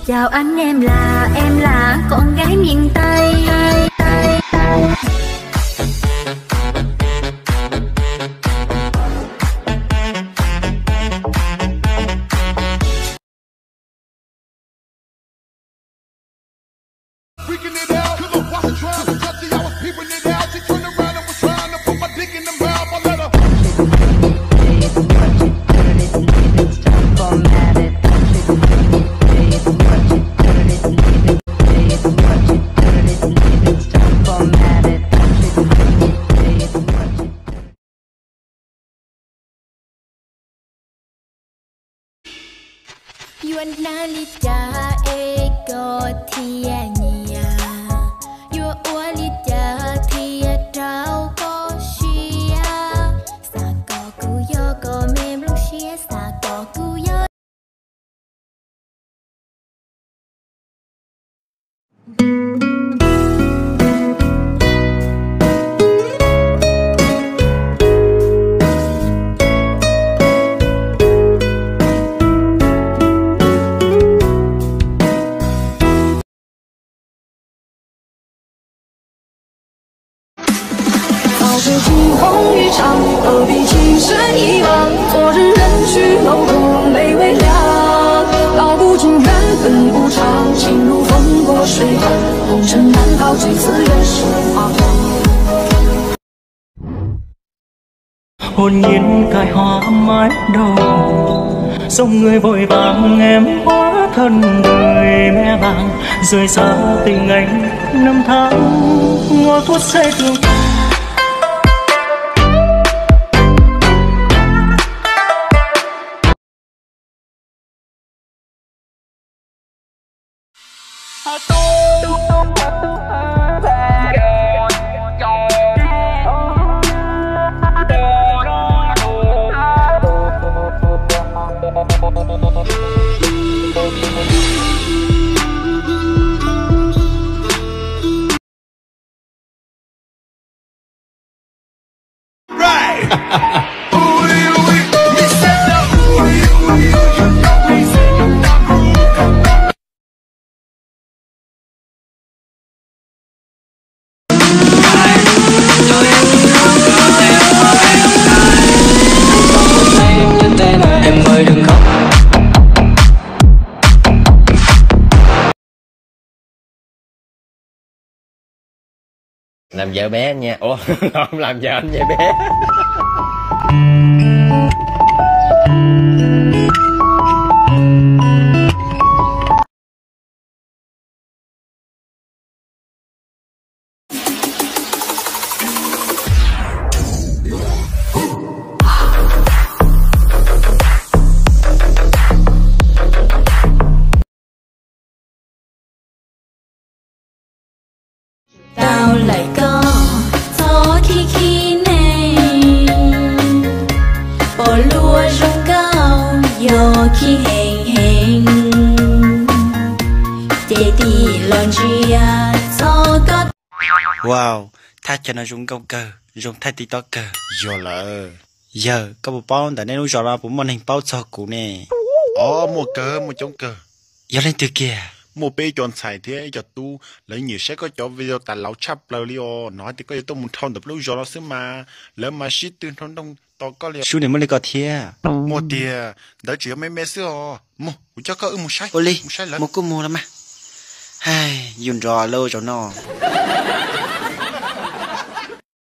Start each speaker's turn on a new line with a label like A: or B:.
A: Chào anh, em là con gái miền Tây. Yuan nalita ego thia nia Yua ualita thia trao ko shia Sa ko ku yo ko mem lu shia sa ko ku yo
B: 是惊鸿一场，何必情深一往？昨日人去楼空泪微凉，道不尽缘分无常，情如风过水寒，红尘难逃这次人世花黄。
C: Hồn nhiên cài hoa mái đầu, dòng người vội vàng em hóa thân người mẹ vàng, rời xa tình anh năm tháng ngồi phút say thương.
D: Làm vợ bé anh nha. Ủa không làm vợ anh vậy bé.
A: Tao lại có gió khi này bỏ lúa rong cao gió khi hẹn để đi lon chia gió cất.
E: Wow, thay cho nó rung câu cờ, rung thay TikToker. Giờ là giờ có một bao tại nên nó giờ là cũng món hình bao cho cụ nè.
F: Một cờ, một chống cờ.
E: Giờ lên từ kia.
F: Một bê chọn xài thế giờ tu lấy nhiều sẽ có cho video tại lão chắp lời liò nói thì có tôi muốn thon tập lúc giờ nó xứ mà lỡ mà shit từ thon đông to có liò
E: Số này mới lấy có thiê.
F: một tiền đỡ chỉ mấy mẹ xưa một cho có một sai
E: Ô ly,
F: một sai lớn
E: một cô mua lắm mà. Hai, dùng rò lâu cho nó.